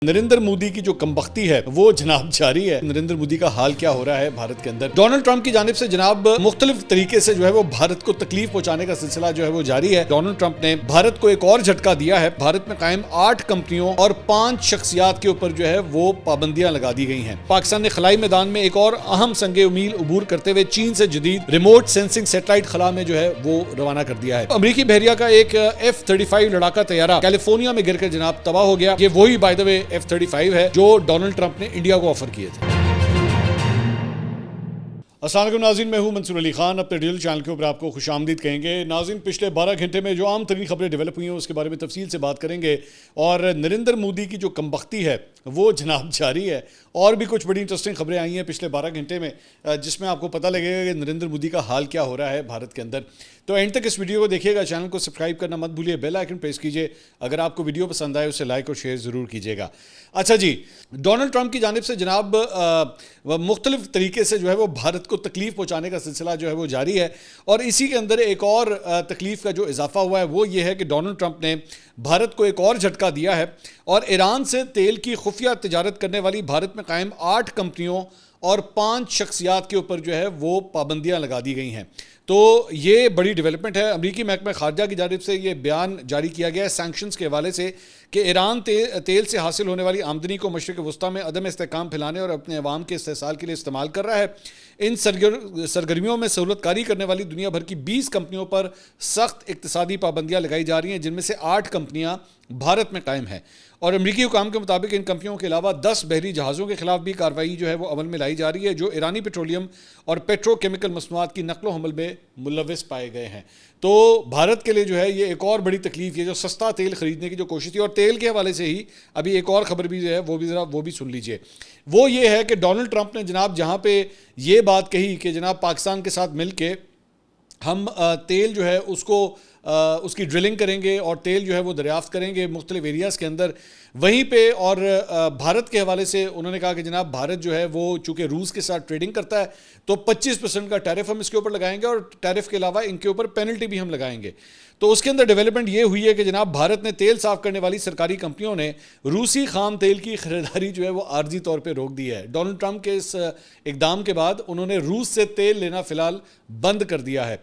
نریندر مودی کی جو کمبختی ہے وہ جناب جاری ہے۔ نریندر مودی کا حال کیا ہو رہا ہے بھارت کے اندر؟ ڈونلڈ ٹرمپ کی جانب سے جناب مختلف طریقے سے جو ہے وہ بھارت کو تکلیف پہنچانے کا سلسلہ جو ہے وہ جاری ہے۔ ڈونلڈ ٹرمپ نے بھارت کو ایک اور جھٹکا دیا ہے۔ بھارت میں قائم 8 کمپنیوں اور 5 شخصیات کے اوپر جو ہے وہ پابندیاں لگا دی گئی ہیں۔ پاکستان نے خلائی میدان میں ایک اور اہم سنگ میل عبور کرتے ہوئے چین سے جدید ریموٹ سینسنگ سیٹلائٹ خلا میں جو ہے وہ روانہ کر دیا ہے۔ امریکی بحریہ کا ایک F-35 لڑاکا طیارہ کیلیفورنیا میں گر کر جناب تباہ ہو گیا۔ یہ وہی بائی دا وے F-35 ہے جو ڈونلڈ ٹرمپ نے انڈیا کو آفر کیے تھے۔ السلام علیکم ناظرین، میں ہوں منصور علی خان، اپنے ڈیجیٹل چینل کے اوپر آپ کو خوش آمدید کہیں گے۔ ناظرین، پچھلے 12 گھنٹے میں جو عام ترین خبریں ڈیولپ ہوئی ہیں اس کے بارے میں تفصیل سے بات کریں گے، اور نریندر مودی کی جو کمبختی ہے وہ جناب جاری ہے۔ اور بھی کچھ بڑی انٹرسٹنگ خبریں آئی ہیں پچھلے 12 گھنٹے میں، جس میں آپ کو پتہ لگے گا کہ نریندر مودی کا حال کیا ہو رہا ہے بھارت کے اندر۔ تو اینڈ تک اس ویڈیو کو دیکھیے گا، چینل کو سبسکرائب کرنا مت بھولیے، بیل آئیکن پریس کیجیے، اگر آپ کو ویڈیو پسند آئے اسے لائک اور شیئر ضرور کیجیے گا۔ اچھا جی، ڈونلڈ ٹرمپ کی جانب سے جناب مختلف طریقے سے جو ہے وہ بھارت کو تکلیف پہنچانے کا سلسلہ جو ہے وہ جاری ہے، اور اسی کے اندر ایک اور تکلیف کا جو اضافہ ہوا ہے وہ یہ ہے کہ ڈونلڈ ٹرمپ نے بھارت کو ایک اور جھٹکا دیا ہے، اور ایران سے تیل کی خفیہ تجارت کرنے والی بھارت میں قائم 8 کمپنیوں اور 5 شخصیات کے اوپر جو ہے وہ پابندیاں لگا دی گئی ہیں۔ تو یہ بڑی ڈیولپمنٹ ہے۔ امریکی محکمہ خارجہ کی جانب سے یہ بیان جاری کیا گیا ہے سینکشنز کے حوالے سے کہ ایران تیل سے حاصل ہونے والی آمدنی کو مشرق وسطیٰ میں عدم استحکام پھیلانے اور اپنے عوام کے استحصال کے لیے استعمال کر رہا ہے۔ ان سرگرمیوں میں سہولت کاری کرنے والی دنیا بھر کی 20 کمپنیوں پر سخت اقتصادی پابندیاں لگائی جا رہی ہیں، جن میں سے 8 کمپنیاں بھارت میں قائم ہیں، اور امریکی حکام کے مطابق ان کمپنیوں کے علاوہ 10 بحری جہازوں کے خلاف بھی کارروائی جو ہے وہ عمل میں لائی جا رہی ہے، جو ایرانی پیٹرولیم اور پیٹرو کیمیکل مصنوعات کی نقل و حمل میں ملوث پائے گئے ہیں۔ تو بھارت کے لیے جو ہے یہ ایک اور بڑی تکلیف، یہ جو سستا تیل خریدنے کی جو کوشش تھی، اور تیل کے حوالے سے ہی ابھی ایک اور خبر بھی جو ہے وہ بھی سن لیجئے۔ وہ یہ ہے کہ ڈونلڈ ٹرمپ نے جناب جہاں پہ یہ بات کہی کہ جناب پاکستان کے ساتھ مل کے ہم تیل جو ہے اس کی ڈرلنگ کریں گے اور تیل جو ہے وہ دریافت کریں گے مختلف ایریاز کے اندر، وہیں پہ اور بھارت کے حوالے سے انہوں نے کہا کہ جناب بھارت جو ہے وہ چونکہ روس کے ساتھ ٹریڈنگ کرتا ہے تو 25% کا ٹیرف ہم اس کے اوپر لگائیں گے، اور ٹیرف کے علاوہ ان کے اوپر پینلٹی بھی ہم لگائیں گے۔ تو اس کے اندر ڈیولپمنٹ یہ ہوئی ہے کہ جناب بھارت نے تیل صاف کرنے والی سرکاری کمپنیوں نے روسی خام تیل کی خریداری جو ہے وہ عارضی طور پہ روک دی ہے۔ ڈونلڈ ٹرمپ کے اس اقدام کے بعد انہوں نے روس سے تیل لینا فی الحال بند کر دیا ہے۔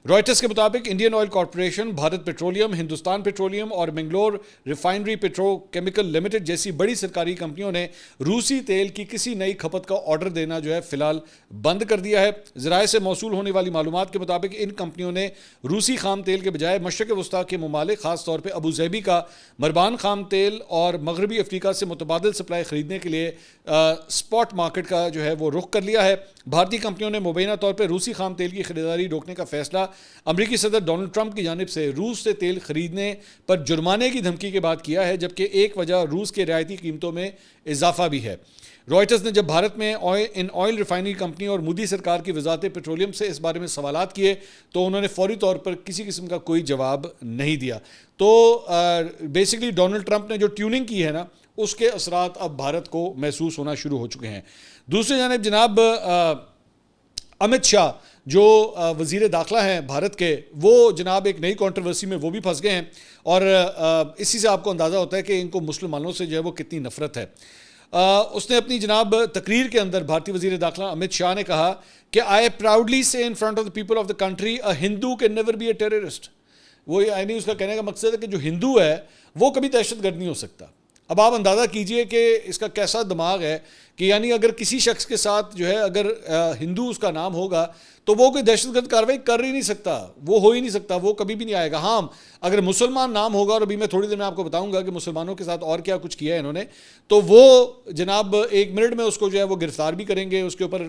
رائٹرز کے مطابق Indian Oil Corporation, Bharat Petroleum, Hindustan Petroleum اور Mangalore refinery petrochemical limited جیسی بڑی سرکاری کمپنیوں نے روسی تیل کی کسی نئی کھپت کا آرڈر دینا جو ہے فی الحال بند کر دیا ہے۔ ذرائع سے موصول ہونے والی معلومات کے مطابق ان کمپنیوں نے روسی خام تیل کے بجائے مشرق وسطیٰ کے ممالک، خاص طور پہ ابوظہبی کا مربان خام تیل اور مغربی افریقہ سے متبادل سپلائی خریدنے کے لیے اسپاٹ مارکیٹ کا جو ہے وہ رخ کر لیا ہے۔ بھارتی کمپنیوں نے مبینہ طور پہ روسی خام تیل کی خریداری روکنے کا فیصلہ امریکی صدر ڈونلڈ ٹرمپ کی جانب سے روس سے تیل خریدنے پر جرمانے کی دھمکی کے بعد کیا ہے، جبکہ ایک وجہ روس کے رعایتی قیمتوں میں اضافہ بھی ہے۔ رائٹرز نے جب بھارت میں ان آئل ریفائنری کمپنی اور مودی سرکار کی وزارت پیٹرولیم سے اس بارے میں سوالات کیے تو انہوں نے فوری طور پر کسی قسم کا کوئی جواب نہیں دیا۔ تو بیسیکلی ڈونلڈ ٹرمپ نے جو ٹیوننگ کی ہے نا، اس کے اثرات اب بھارت کو محسوس ہونا شروع ہو چکے ہیں۔ دوسری جانب جناب امت شاہ جو وزیر داخلہ ہیں بھارت کے، وہ جناب ایک نئی کنٹروورسی میں وہ بھی پھنس گئے ہیں، اور اسی سے آپ کو اندازہ ہوتا ہے کہ ان کو مسلمانوں سے جو ہے وہ کتنی نفرت ہے۔ اس نے اپنی جناب تقریر کے اندر بھارتی وزیر داخلہ امت شاہ نے کہا کہ I proudly say in front of the people of the country a Hindu can never be a terrorist۔ وہ یعنی اس کا کہنے کا مقصد ہے کہ جو ہندو ہے وہ کبھی دہشت گرد نہیں ہو سکتا۔ اب آپ اندازہ کیجئے کہ اس کا کیسا دماغ ہے کہ یعنی اگر کسی شخص کے ساتھ جو ہے اگر ہندو اس کا نام ہوگا تو وہ کوئی دہشت گرد کارروائی کر ہی نہیں سکتا، وہ ہو ہی نہیں سکتا، وہ کبھی بھی نہیں آئے گا۔ ہاں، اگر مسلمان نام ہوگا، اور ابھی میں تھوڑی دیر میں آپ کو بتاؤں گا کہ مسلمانوں کے ساتھ اور کیا کچھ کیا ہے انہوں نے، تو وہ جناب 1 منٹ میں اس کو جو ہے وہ گرفتار بھی کریں گے، اس کے اوپر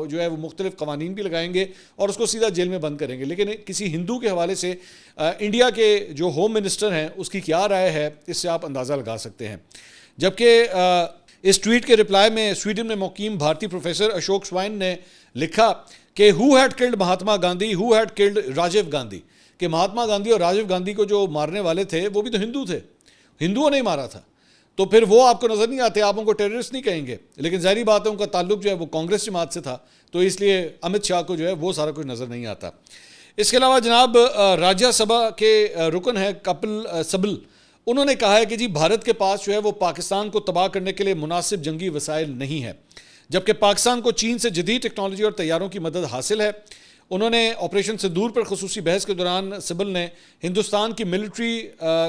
جو ہے وہ مختلف قوانین بھی لگائیں گے اور اس کو سیدھا جیل میں بند کریں گے۔ لیکن کسی ہندو کے حوالے سے انڈیا کے جو ہوم منسٹر ہیں اس کی کیا رائے ہے، اس سے آپ اندازہ لگا سکتے ہیں۔ جبکہ اس ٹویٹ کے رپلائی میں سویڈن میں مقیم بھارتی پروفیسر اشوک سوائن نے لکھا کہ who had killed Mahatma Gandhi who had killed Rajiv Gandhi, کہ مہاتما گاندھی اور راجیو گاندھی کو جو مارنے والے تھے وہ بھی تو ہندو تھے، ہندوؤں نے ہی مارا تھا، تو پھر وہ آپ کو نظر نہیں آتے، آپ ان کو ٹیررسٹ نہیں کہیں گے، لیکن ظاہری بات ہے ان کا تعلق جو ہے وہ کانگریس جماعت سے تھا، تو اس لیے امت شاہ کو جو ہے وہ سارا کچھ نظر نہیں آتا۔ اس کے علاوہ جناب راجیہ سبھا کے رکن ہیں کپل سبل، انہوں نے کہا ہے کہ جی بھارت کے پاس جو ہے وہ پاکستان کو تباہ کرنے کے لیے مناسب جنگی وسائل نہیں ہے، جبکہ پاکستان کو چین سے جدید ٹیکنالوجی اور طیاروں کی مدد حاصل ہے۔ انہوں نے آپریشن سندور پر خصوصی بحث کے دوران سبل نے ہندوستان کی ملٹری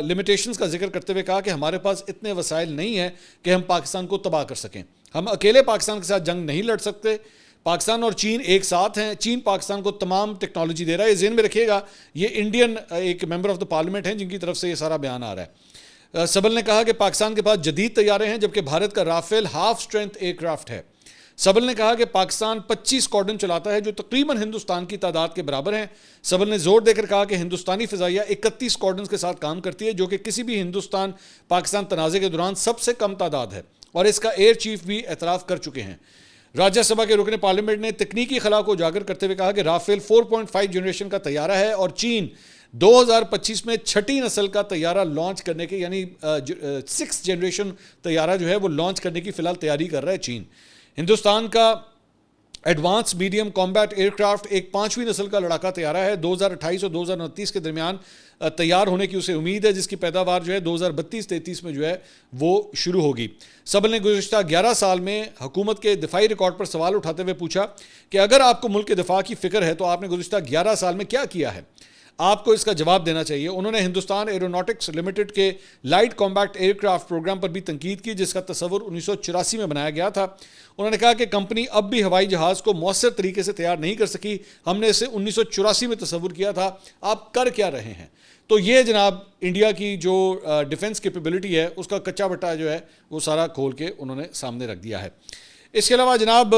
لمیٹیشنز کا ذکر کرتے ہوئے کہا کہ ہمارے پاس اتنے وسائل نہیں ہیں کہ ہم پاکستان کو تباہ کر سکیں، ہم اکیلے پاکستان کے ساتھ جنگ نہیں لڑ سکتے، پاکستان اور چین ایک ساتھ ہیں، چین پاکستان کو تمام ٹیکنالوجی دے رہا ہے۔ یہ ذہن میں رکھیے گا، یہ انڈین ایک ممبر آف دا پارلیمنٹ ہیں جن کی طرف سے یہ سارا بیان آ رہا ہے۔ سبل نے کہا کہ پاکستان کے پاس جدید طیارے ہیں جبکہ بھارت کا Rafale half strength aircraft ہے۔ سبل نے کہا کہ پاکستان 25 اسکواڈرن چلاتا ہے جو تقریباً ہندوستان کی تعداد کے برابر ہیں۔ سبل نے زور دے کر کہا کہ ہندوستانی فضائیہ 31 اسکواڈرنز کے ساتھ کام کرتی ہے جو کہ کسی بھی ہندوستان پاکستان تنازع کے دوران سب سے کم تعداد ہے، اور اس کا ایئر چیف بھی اعتراف کر چکے ہیں۔ راجیہ سبھا کے رکن پارلیمنٹ نے تکنیکی خلا کو اجاگر کرتے ہوئے کہا کہ رافیل 4.5 جنریشن کا طیارہ ہے اور چین 2025 میں چھٹی نسل کا طیارہ لانچ کرنے کے یعنی 6 جنریشن طیارہ جو ہے وہ لانچ کرنے کی فی الحال تیاری کر رہا ہے چین۔ ہندوستان کا advance medium combat aircraft ایک 5ویں نسل کا لڑاکا طیارہ ہے، 2028 اور 2029 کے درمیان تیار ہونے کی اسے امید ہے، جس کی پیداوار جو ہے 2032-33 میں جو ہے وہ شروع ہوگی۔ سبل نے گزشتہ 11 سال میں حکومت کے دفاعی ریکارڈ پر سوال اٹھاتے ہوئے پوچھا کہ اگر آپ کو ملک کے دفاع کی فکر ہے تو آپ نے گزشتہ 11 سال میں کیا کیا ہے، آپ کو اس کا جواب دینا چاہیے۔ انہوں نے ہندوستان ایروناٹکس لمیٹڈ کے لائٹ کامبیکٹ ایئر کرافٹ پروگرام پر بھی تنقید کی جس کا تصور 1984 میں بنایا گیا تھا۔ انہوں نے کہا کہ کمپنی اب بھی ہوائی جہاز کو مؤثر طریقے سے تیار نہیں کر سکی، ہم نے اسے 1984 میں تصور کیا تھا، آپ کر کیا رہے ہیں؟ تو یہ جناب انڈیا کی جو ڈیفنس کیپیبلٹی ہے اس کا کچا بٹا جو ہے وہ سارا کھول کے انہوں نے سامنے رکھ دیا ہے۔ اس کے علاوہ جناب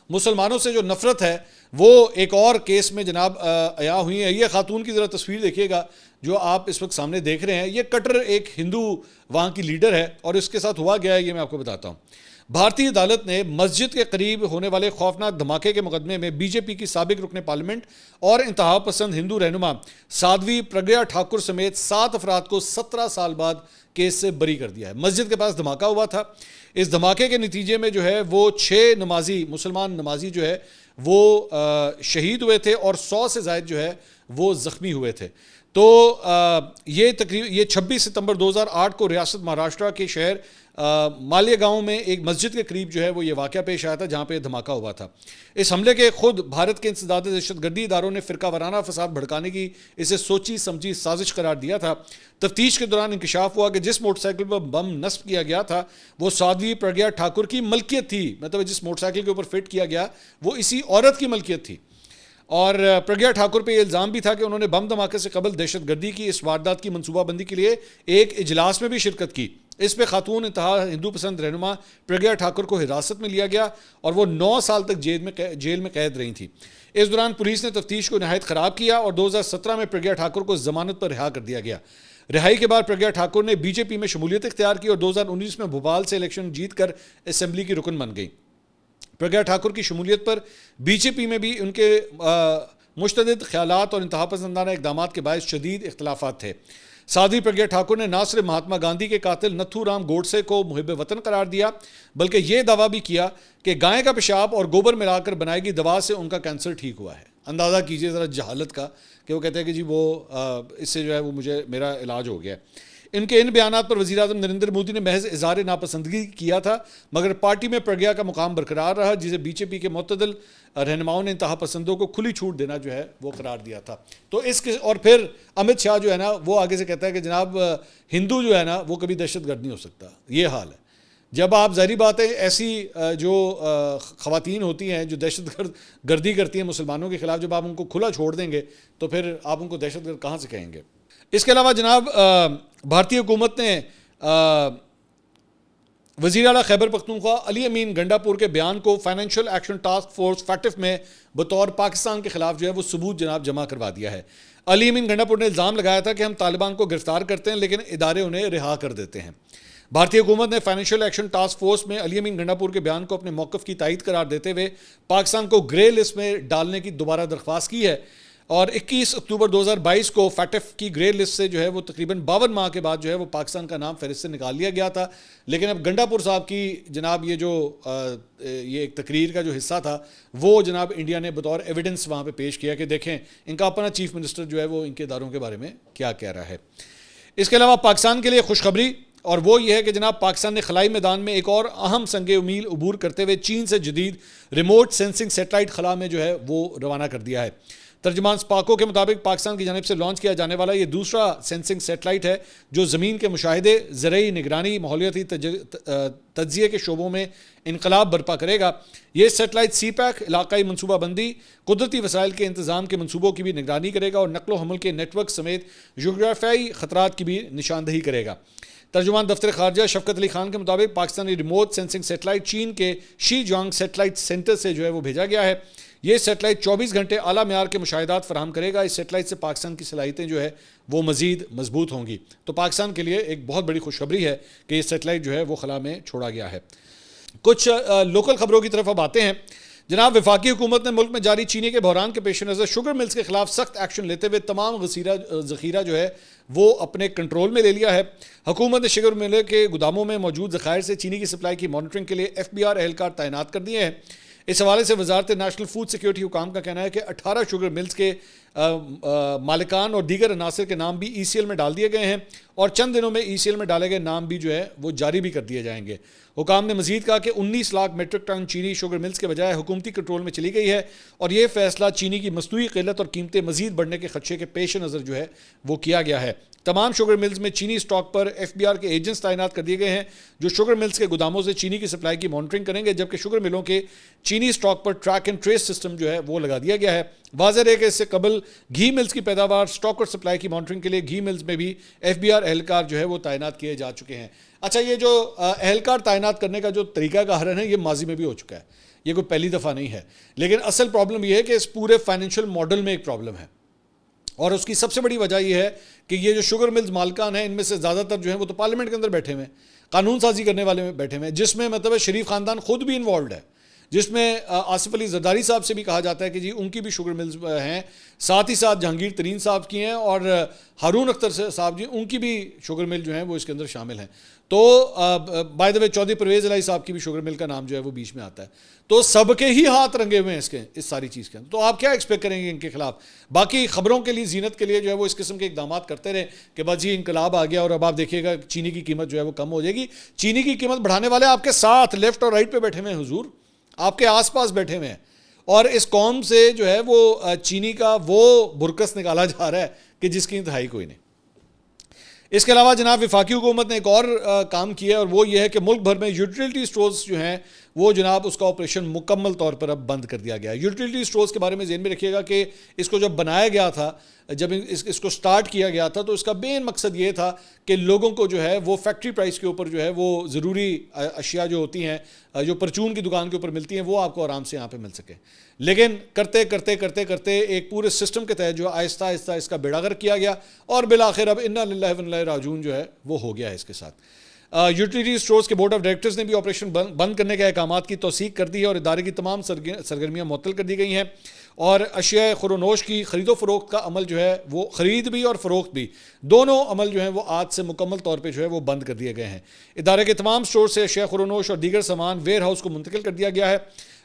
مسلمانوں سے جو نفرت ہے وہ ایک اور کیس میں جناب عیاں ہوئی ہے۔ یہ خاتون کی ذرا تصویر دیکھیے گا جو آپ اس وقت سامنے دیکھ رہے ہیں، یہ کٹر ایک ہندو وہاں کی لیڈر ہے، اور اس کے ساتھ ہوا گیا ہے یہ میں آپ کو بتاتا ہوں۔ بھارتی عدالت نے مسجد کے قریب ہونے والے خوفناک دھماکے کے مقدمے میں بی جے پی کی سابق رکن پارلیمنٹ اور انتہا پسند ہندو رہنما سادھوی پرگیا ٹھاکر سمیت 7 افراد کو 17 سال بعد کیس سے بری کر دیا ہے۔ مسجد کے پاس دھماکہ ہوا تھا، اس دھماکے کے نتیجے میں جو ہے وہ 6 مسلمان نمازی جو ہے وہ شہید ہوئے تھے اور 100 سے زائد جو ہے وہ زخمی ہوئے تھے۔ تو یہ 26 ستمبر 2008 کو ریاست مہاراشٹرا کے شہر مالیہ گاؤں میں ایک مسجد کے قریب جو ہے وہ یہ واقعہ پیش آیا تھا جہاں پہ دھماکہ ہوا تھا۔ اس حملے کے خود بھارت کے انسداد دہشت گردی اداروں نے فرقہ وارانہ فساد بھڑکانے کی اسے سوچی سمجھی سازش قرار دیا تھا۔ تفتیش کے دوران انکشاف ہوا کہ جس موٹر سائیکل پر بم نصب کیا گیا تھا وہ سادھوی پرگیا ٹھاکر کی ملکیت تھی، مطلب جس موٹر سائیکل کے اوپر فٹ کیا گیا وہ اسی عورت کی ملکیت تھی۔ اور پرگیا ٹھاکر پہ یہ الزام بھی تھا کہ انہوں نے بم دھماکے سے قبل دہشت گردی کی اس واردات کی منصوبہ بندی کے لیے ایک اجلاس میں بھی شرکت کی۔ اس پہ خاتون انتہا ہندو پسند رہنما پرگیا ٹھاکر کو حراست میں لیا گیا اور وہ 9 سال تک جیل میں قید رہی تھی۔ اس دوران پولیس نے تفتیش کو نہایت خراب کیا اور 2017 میں پرگیا ٹھاکر کو ضمانت پر رہا کر دیا گیا۔ رہائی کے بعد پرگیا ٹھاکر نے بی جے پی میں شمولیت اختیار کی اور 2019 میں بھوپال سے الیکشن جیت کر اسمبلی کی رکن بن گئی۔ پرگیا ٹھاکر کی شمولیت پر بی جے پی میں بھی ان کے مشتدد خیالات اور انتہا پسندانہ اقدامات کے باعث شدید اختلافات تھے۔ سادھوی پرگیا ٹھاکر نے نہ صرف مہاتما گاندھی کے قاتل نتھو رام گوڈسے کو محب وطن قرار دیا بلکہ یہ دعویٰ بھی کیا کہ گائے کا پیشاب اور گوبر ملا کر بنائی گئی دوا سے ان کا کینسر ٹھیک ہوا ہے۔ اندازہ کیجئے ذرا جہالت کا کہ وہ کہتے ہیں کہ جی وہ اس سے جو ہے وہ میرا علاج ہو گیا ہے۔ ان کے ان بیانات پر وزیر اعظم نریندر مودی نے محض اظہار ناپسندگی کیا تھا، مگر پارٹی میں پرگیا کا مقام برقرار رہا جسے بی جے پی کے معتدل رہنماؤں نے انتہا پسندوں کو کھلی چھوٹ دینا جو ہے وہ قرار دیا تھا۔ تو اور پھر امت شاہ جو ہے نا وہ آگے سے کہتا ہے کہ جناب ہندو جو ہے نا وہ کبھی دہشت گرد نہیں ہو سکتا۔ یہ حال ہے جب آپ ظاہری بات ہے ایسی جو خواتین ہوتی ہیں جو دہشت گردی کرتی ہیں مسلمانوں کے خلاف، جب آپ ان کو کھلا چھوڑ دیں گے تو پھر آپ ان کو دہشت گرد کہاں سے کہیں گے۔ اس کے علاوہ جناب بھارتی حکومت نے وزیر اعلیٰ خیبر پختونخوا علی امین گنڈا پور کے بیان کو financial action task force FATF میں بطور پاکستان کے خلاف جو ہے وہ ثبوت جناب جمع کروا دیا ہے۔ علی امین گنڈا پور نے الزام لگایا تھا کہ ہم طالبان کو گرفتار کرتے ہیں لیکن ادارے انہیں رہا کر دیتے ہیں۔ بھارتی حکومت نے فائنینشیل ایکشن ٹاسک فورس میں علی امین گنڈا پور کے بیان کو اپنے موقف کی تائید قرار دیتے ہوئے پاکستان کو گرے لسٹ میں ڈالنے کی دوبارہ درخواست کی ہے، اور 21 اکتوبر 2022 کو فیٹف کی گرے لسٹ سے جو ہے وہ تقریباً 52 ماہ کے بعد جو ہے وہ پاکستان کا نام فہرست سے نکال لیا گیا تھا۔ لیکن اب گنڈا پور صاحب کی جناب یہ ایک تقریر کا جو حصہ تھا وہ جناب انڈیا نے بطور ایویڈنس وہاں پہ پیش کیا کہ دیکھیں ان کا اپنا چیف منسٹر جو ہے وہ ان کے اداروں کے بارے میں کیا کہہ رہا ہے۔ اس کے علاوہ پاکستان کے لیے خوشخبری، اور وہ یہ ہے کہ جناب پاکستان نے خلائی میدان میں ایک اور اہم سنگ میل عبور کرتے ہوئے چین سے جدید ریموٹ سینسنگ سیٹلائٹ خلا میں جو ہے وہ روانہ کر دیا ہے۔ ترجمان سپاکو کے مطابق پاکستان کی جانب سے لانچ کیا جانے والا یہ دوسرا سینسنگ سیٹلائٹ ہے جو زمین کے مشاہدے، زرعی نگرانی، ماحولیاتی تجزیے کے شعبوں میں انقلاب برپا کرے گا۔ یہ سیٹلائٹ سی پیک، علاقائی منصوبہ بندی، قدرتی وسائل کے انتظام کے منصوبوں کی بھی نگرانی کرے گا اور نقل و حمل کے نیٹ ورک سمیت جغرافیائی خطرات کی بھی نشاندہی کرے گا۔ ترجمان دفتر خارجہ شفقت علی خان کے مطابق پاکستانی ریموٹ سینسنگ سیٹلائٹ چین کے شی جانگ سیٹلائٹ سینٹر سے جو ہے وہ بھیجا گیا ہے۔ یہ سیٹلائٹ 24 گھنٹے اعلیٰ معیار کے مشاہدات فراہم کرے گا۔ اس سیٹلائٹ سے پاکستان کی صلاحیتیں جو ہے وہ مزید مضبوط ہوں گی۔ تو پاکستان کے لیے ایک بہت بڑی خوشخبری ہے کہ یہ سیٹلائٹ جو ہے وہ خلا میں چھوڑا گیا ہے۔ کچھ لوکل خبروں کی طرف اب آتے ہیں۔ جناب وفاقی حکومت نے ملک میں جاری چینی کے بحران کے پیش نظر شوگر ملز کے خلاف سخت ایکشن لیتے ہوئے تمام ذخیرہ جو ہے وہ اپنے کنٹرول میں لے لیا ہے۔ حکومت نے شوگر مل کے گوداموں میں موجود ذخائر سے چینی کی سپلائی کی مانیٹرنگ کے لیے FBR اہلکار تعینات کر دیے ہیں۔ اس حوالے سے وزارت نیشنل فوڈ سیکیورٹی حکام کا کہنا ہے کہ 18 شوگر ملز کے مالکان اور دیگر عناصر کے نام بھی ECL میں ڈال دیے گئے ہیں اور چند دنوں میں ECL میں ڈالے گئے نام بھی جو ہے وہ جاری بھی کر دیے جائیں گے۔ حکام نے مزید کہا کہ 19 لاکھ میٹرک ٹن چینی شوگر ملز کے بجائے حکومتی کنٹرول میں چلی گئی ہے اور یہ فیصلہ چینی کی مصنوعی قلت اور قیمتیں مزید بڑھنے کے خدشے کے پیش نظر جو ہے وہ کیا گیا ہے۔ تمام شوگر ملز میں چینی سٹاک پر FBR کے ایجنٹس تعینات کر دیے گئے ہیں جو شوگر ملز کے گوداموں سے چینی کی سپلائی کی مانیٹرنگ کریں گے، جبکہ شوگر ملوں کے چینی stock per track and trace system جو ہے وہ لگا دیا گیا ہے۔ واضح ہے کہ اس سے قبل گھی ملز کی پیداوار، سٹاک اور سپلائی کی مانیٹرنگ کے لیے گھی ملز میں بھی FBR اہلکار جو ہے وہ تعینات کیے جا چکے ہیں۔ اچھا، یہ جو اہلکار تعینات کرنے کا جو طریقہ کار ہے یہ ماضی میں بھی ہو چکا ہے، یہ کوئی پہلی دفعہ نہیں ہے، لیکن اصل پرابلم یہ ہے کہ اس پورے فائنینشیل ماڈل میں ایک پرابلم ہے اور اس کی سب سے بڑی وجہ یہ ہے کہ یہ جو شوگر ملز مالکان ہیں ان میں سے زیادہ تر جو ہیں وہ تو پارلیمنٹ کے اندر بیٹھے ہوئے ہیں، قانون سازی کرنے والے میں بیٹھے ہوئے ہیں، جس میں مطلب شریف خاندان خود بھی انوالوڈ ہے، جس میں آصف علی زرداری صاحب سے بھی کہا جاتا ہے کہ جی ان کی بھی شوگر ملز ہیں، ساتھ ہی ساتھ جہانگیر ترین صاحب کی ہیں اور ہارون اختر صاحب جی ان کی بھی شوگر مل جو ہیں وہ اس کے اندر شامل ہیں۔ تو بائی دا وے چودھری پرویز الہی صاحب کی بھی شوگر مل کا نام جو ہے وہ بیچ میں آتا ہے۔ تو سب کے ہی ہاتھ رنگے ہوئے ہیں اس ساری چیز کے اندر، تو آپ کیا ایکسپیکٹ کریں گے ان کے خلاف؟ باقی خبروں کے لیے، زینت کے لیے جو ہے وہ اس قسم کے اقدامات کرتے رہے کہ بس جی انقلاب آ گیا اور اب آپ دیکھیے گا چینی کی قیمت جو ہے وہ کم ہو جائے گی۔ چینی کی قیمت بڑھانے والے آپ کے ساتھ لیفٹ اور رائٹ پہ بیٹھے ہوئے ہیں حضور، آپ کے آس پاس بیٹھے ہوئے ہیں، اور اس قوم سے جو ہے وہ چینی کا وہ برکس نکالا جا رہا ہے کہ جس کی انتہائی کوئی نہیں۔ اس کے علاوہ جناب وفاقی حکومت نے ایک اور کام کیا ہے اور وہ یہ ہے کہ ملک بھر میں یوٹیلٹی سٹورز جو ہیں وہ جناب اس کا آپریشن مکمل طور پر اب بند کر دیا گیا ہے۔ یوٹیلٹی سٹورز کے بارے میں ذہن میں رکھیے گا کہ اس کو جب بنایا گیا تھا، جب اس کو سٹارٹ کیا گیا تھا تو اس کا مین مقصد یہ تھا کہ لوگوں کو جو ہے وہ فیکٹری پرائس کے اوپر جو ہے وہ ضروری اشیاء جو ہوتی ہیں جو پرچون کی دکان کے اوپر ملتی ہیں وہ آپ کو آرام سے یہاں پہ مل سکے، لیکن کرتے کرتے کرتے کرتے ایک پورے سسٹم کے تحت جو آہستہ آہستہ اس کا بیڑا غرق کیا گیا اور بالآخر اب انا للہ و انا الیہ راجعون جو ہے وہ ہو گیا ہے اس کے ساتھ۔ یوٹیلیٹی سٹورز کے بورڈ آف ڈائریکٹرز نے بھی آپریشن بند کرنے کے احکامات کی توثیق کر دی ہے اور ادارے کی تمام سرگرمیاں معطل کر دی گئی ہیں اور اشیاء خورونوش کی خرید و فروخت کا عمل جو ہے وہ خرید بھی اور فروخت بھی دونوں عمل جو ہیں وہ آج سے مکمل طور پہ جو ہے وہ بند کر دیے گئے ہیں۔ ادارے کے تمام سٹور سے اشیاء خورونوش اور دیگر سامان ویئر ہاؤس کو منتقل کر دیا گیا ہے۔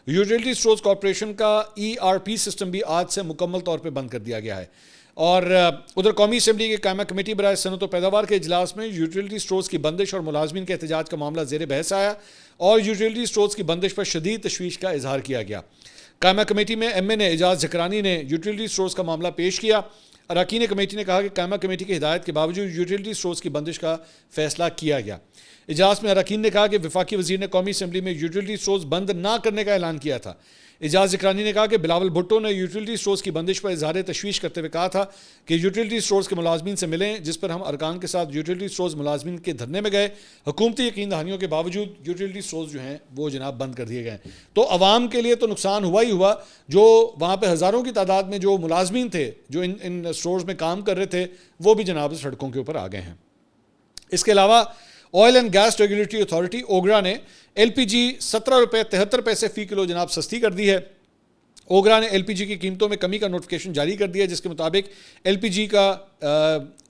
یوٹیلیٹی سٹورز کارپوریشن کا ERP سسٹم بھی آج سے مکمل طور پہ بند کر دیا گیا ہے۔ اور ادھر قومی اسمبلی کے قائمہ کمیٹی برائے صنعت و پیداوار کے اجلاس میں یوٹیلیٹی سٹورز کی بندش اور ملازمین کے احتجاج کا معاملہ زیر بحث آیا اور یوٹیلیٹی سٹورز کی بندش پر شدید تشویش کا اظہار کیا گیا۔ قائمہ کمیٹی میں MA نے اعجاز جھکرانی نے یوٹیلیٹی سٹورز کا معاملہ پیش کیا۔ اراکین کمیٹی نے کہا کہ قائمہ کمیٹی کی ہدایت کے باوجود یوٹیلیٹی سٹورز کی بندش کا فیصلہ کیا گیا۔ اجلاس میں اراکین نے کہا کہ وفاقی وزیر نے قومی اسمبلی میں یوٹیلیٹی سٹورز بند نہ کرنے کا اعلان کیا تھا۔ اعجاز جھکرانی نے کہا کہ بلاول بھٹو نے یوٹیلیٹی سٹورز کی بندش پر اظہار تشویش کرتے ہوئے کہا تھا کہ یوٹیلیٹی سٹورز کے ملازمین سے ملیں، جس پر ہم ارکان کے ساتھ یوٹیلیٹی سٹورز ملازمین کے دھرنے میں گئے۔ حکومتی یقین دہانیوں کے باوجود یوٹیلیٹی سٹورز جو ہیں وہ جناب بند کر دیے گئے۔ تو عوام کے لیے تو نقصان ہوا ہی ہوا، جو وہاں پہ ہزاروں کی تعداد میں جو ملازمین تھے جو ان سٹورز میں کام کر رہے تھے وہ بھی جناب سڑکوں کے اوپر آ گئے ہیں۔ اس کے علاوہ oil and gas regulatory authority OGRA نے LPG 17 روپے 73 پیسے فی کلو جناب سستی کر دی ہے۔ اوگرا نے LPG کی قیمتوں میں کمی کا نوٹیفکیشن جاری کر دیا جس کے مطابق LPG کا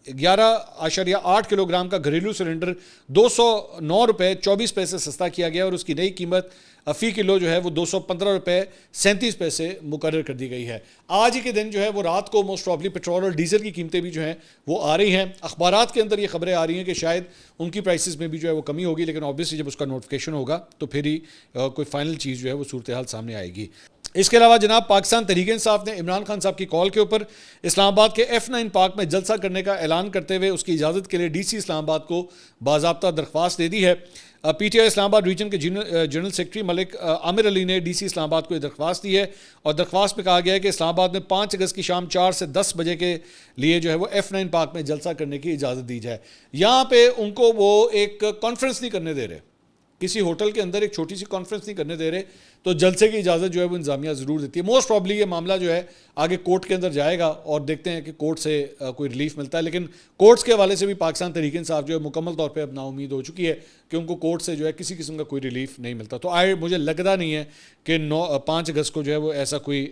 11.8 کلو گرام کا گھریلو سلنڈر 209 روپے 24 پیسے سستا کیا گیا اور اس کی نئی قیمت فی کلو جو ہے وہ 215 روپے 37 پیسے مقرر کر دی گئی ہے. آج ہی کے دن جو ہے وہ رات کو موسٹ پروبلی پیٹرول اور ڈیزل کی قیمتیں بھی جو ہیں وہ آ رہی ہیں. اخبارات کے اندر یہ خبریں آ رہی ہیں کہ شاید ان کی پرائسز میں بھی جو ہے وہ کمی ہوگی, لیکن آبویسلی جب اس کا نوٹیفیکیشن ہوگا تو پھر ہی کوئی فائنل چیز جو ہے وہ صورتحال سامنے آئے گی. اس کے علاوہ جناب پاکستان تحریک انصاف نے عمران خان صاحب کی کال کے اوپر اسلام آباد کے F9 پارک میں جلسہ کرنے کا اعلان کرتے ہوئے اس کی اجازت کے لیے ڈی سی اسلام آباد کو باضابطہ درخواست دے دی ہے. پی ٹی آئی اسلام آباد ریجن کے جنرل سیکرٹری ملک عامر علی نے ڈی سی اسلام آباد کو یہ درخواست دی ہے اور درخواست میں کہا گیا ہے کہ اسلام آباد میں 5 اگست کی شام 4 سے 10 بجے کے لیے جو ہے وہ F9 پارک میں جلسہ کرنے کی اجازت دی جائے. یہاں پہ ان کو وہ ایک کانفرنس نہیں کرنے دے رہے, کسی ہوٹل کے اندر ایک چھوٹی سی کانفرنس نہیں کرنے دے رہے, تو جلسے کی اجازت جو ہے وہ انتظامیہ ضرور دیتی ہے. موسٹ پرابلی یہ معاملہ جو ہے آگے کورٹ کے اندر جائے گا اور دیکھتے ہیں کہ کورٹ سے کوئی ریلیف ملتا ہے, لیکن کورٹس کے حوالے سے بھی پاکستان تحریک انصاف جو ہے مکمل طور پہ اب نا امید ہو چکی ہے کہ ان کو کورٹ سے جو ہے کسی قسم کا کوئی ریلیف نہیں ملتا. تو مجھے لگتا نہیں ہے کہ 5 اگست کو جو ہے وہ ایسا کوئی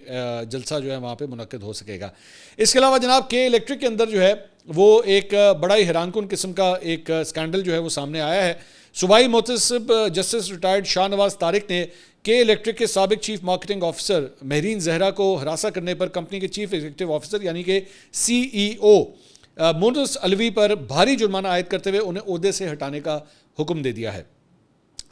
جلسہ جو ہے وہاں پہ منعقد ہو سکے گا. اس کے علاوہ جناب کے الیکٹرک کے اندر جو ہے وہ ایک بڑا ہی حیران کن قسم کا ایک اسکینڈل جو ہے وہ سامنے آیا ہے. صوبائی محتسب جسٹس ریٹائرڈ شاہ نواز طارق نے کے الیکٹرک کے سابق chief marketing officer Mehreen Zahra کو ہراساں کرنے پر کمپنی کے چیف ایگزیکٹو آفیسر یعنی کہ CEO مونس الوی پر بھاری جرمانہ عائد کرتے ہوئے انہیں عہدے سے ہٹانے کا حکم دے دیا ہے.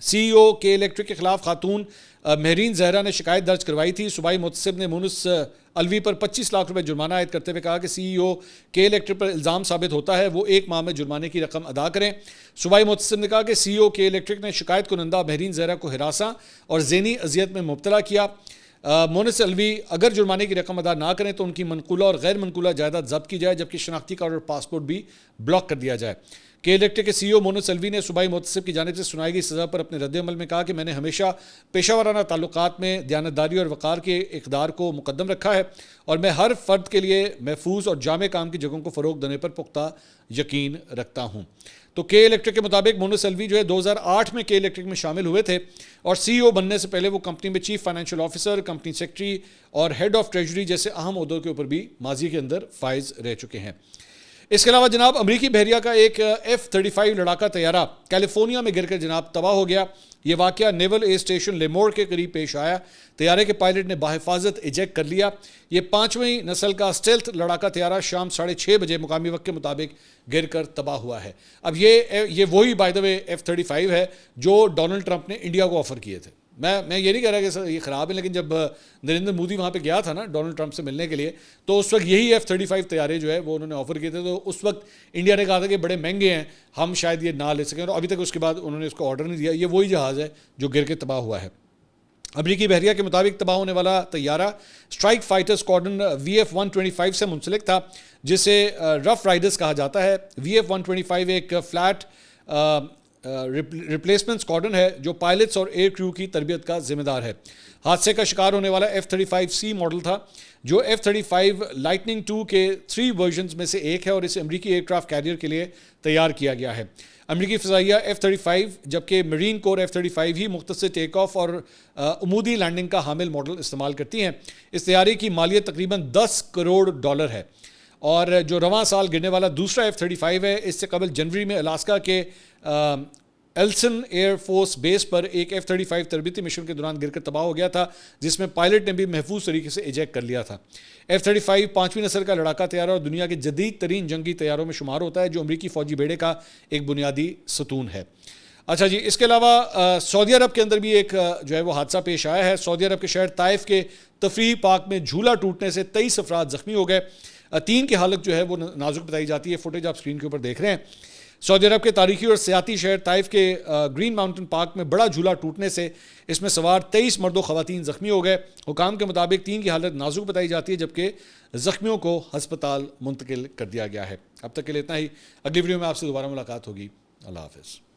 CEO کے الیکٹرک کے خلاف خاتون مہرین زہرا نے شکایت درج کروائی تھی. صوبائی محتسب نے مونس الوی پر 25 لاکھ روپے جرمانہ عائد کرتے ہوئے کہا کہ CEO کے الیکٹرک پر الزام ثابت ہوتا ہے وہ 1 ماہ میں جرمانے کی رقم ادا کریں. صوبائی محتسب نے کہا کہ CEO کے الیکٹرک نے شکایت کنندہ مہرین زہرا کو ہراساں اور ذہنی اذیت میں مبتلا کیا. مونس الوی اگر جرمانے کی رقم ادا نہ کریں تو ان کی منقولہ اور غیر منقولہ جائیداد ضبط کی جائے, جبکہ شناختی کارڈ اور پاسپورٹ بھی بلاک کر دیا جائے. کے الیکٹرک کے CEO مونس الوی نے صوبائی محتسب کی جانب سے سنائی گئی سزا پر اپنے رد عمل میں کہا کہ میں نے ہمیشہ پیشہ ورانہ تعلقات میں دیانتداری اور وقار کے اقدار کو مقدم رکھا ہے اور میں ہر فرد کے لیے محفوظ اور جامع کام کی جگہوں کو فروغ دینے پر پختہ یقین رکھتا ہوں. تو کے الیکٹرک کے مطابق مونس الوی جو ہے 2008 میں کے الیکٹرک میں شامل ہوئے تھے اور CEO بننے سے پہلے وہ کمپنی میں chief financial officer, company secretary اور ہیڈ آف ٹریجری جیسے اہم عہدوں کے اوپر بھی ماضی کے اندر فائز رہ چکے ہیں. اس کے علاوہ جناب امریکی بحریہ کا ایک F-35 لڑاکا طیارہ کیلیفورنیا میں گر کر جناب تباہ ہو گیا. یہ واقعہ نیول ایئر اسٹیشن لیمور کے قریب پیش آیا. طیارے کے پائلٹ نے بحفاظت ایجیکٹ کر لیا. یہ 5ویں نسل کا اسٹیلتھ لڑاکا طیارہ شام 6:30 بجے مقامی وقت کے مطابق گر کر تباہ ہوا ہے. اب یہ وہی بائی دا وے F-35 ہے جو ڈونلڈ ٹرمپ نے انڈیا کو آفر کیے تھے. میں یہ نہیں کہہ رہا کہ یہ خراب ہے, لیکن جب نریندر مودی وہاں پہ گیا تھا نا ڈونلڈ ٹرمپ سے ملنے کے لیے, تو اس وقت یہی F-35 طیارے جو ہے وہ انہوں نے آفر کیے تھے. تو اس وقت انڈیا نے کہا تھا کہ بڑے مہنگے ہیں, ہم شاید یہ نہ لے سکیں, اور ابھی تک اس کے بعد انہوں نے اس کو آرڈر نہیں دیا. یہ وہی جہاز ہے جو گر کے تباہ ہوا ہے. امریکی بحریہ کے مطابق تباہ ہونے والا طیارہ اسٹرائک فائٹر اسکواڈرن VF-125 سے منسلک تھا, جسے رف رائڈرز کہا جاتا ہے. VF-125 ایک فلیٹ ریپلیسمنٹ اسکواڈرن ہے جو پائلٹس اور ایئر کریو کی تربیت کا ذمہ دار ہے. حادثے کا شکار ہونے والا F-35C ماڈل تھا جو F-35 لائٹننگ 2 کے 3 ورژنز میں سے ایک ہے اور اسے امریکی ایئر کرافٹ کیریئر کے لیے تیار کیا گیا ہے. امریکی فضائیہ F-35 جبکہ مرین کور F-35 ہی مختصر ٹیک آف اور عمودی لینڈنگ کا حامل ماڈل استعمال کرتی ہیں. اس طیارے کی مالیت تقریباً $10 کروڑ ہے اور جو رواں سال گرنے والا دوسرا F-35 ہے. اس سے قبل جنوری میں الاسکا کے ایلسن ایئر فورس بیس پر ایک F-35 تربیتی مشن کے دوران گر کر تباہ ہو گیا تھا, جس میں پائلٹ نے بھی محفوظ طریقے سے ایجیکٹ کر لیا تھا. F-35 5ویں نسل کا لڑاکا طیارہ اور دنیا کے جدید ترین جنگی طیاروں میں شمار ہوتا ہے, جو امریکی فوجی بیڑے کا ایک بنیادی ستون ہے. اچھا جی, اس کے علاوہ سعودی عرب کے اندر بھی ایک جو ہے وہ حادثہ پیش آیا ہے. سعودی عرب کے شہر طائف کے تفریحی پارک میں جھولا ٹوٹنے سے 23 افراد زخمی ہو گئے. 3 کی حالت جو ہے وہ نازک بتائی جاتی ہے. فوٹیج آپ اسکرین کے اوپر دیکھ رہے ہیں. سعودی عرب کے تاریخی اور سیاحتی شہر طائف کے گرین ماؤنٹن پارک میں بڑا جھولا ٹوٹنے سے اس میں سوار 23 مرد و خواتین زخمی ہو گئے. حکام کے مطابق 3 کی حالت نازک بتائی جاتی ہے, جبکہ زخمیوں کو ہسپتال منتقل کر دیا گیا ہے. اب تک کے لیے اتنا ہی. اگلی ویڈیو میں آپ سے دوبارہ ملاقات ہوگی. اللہ حافظ.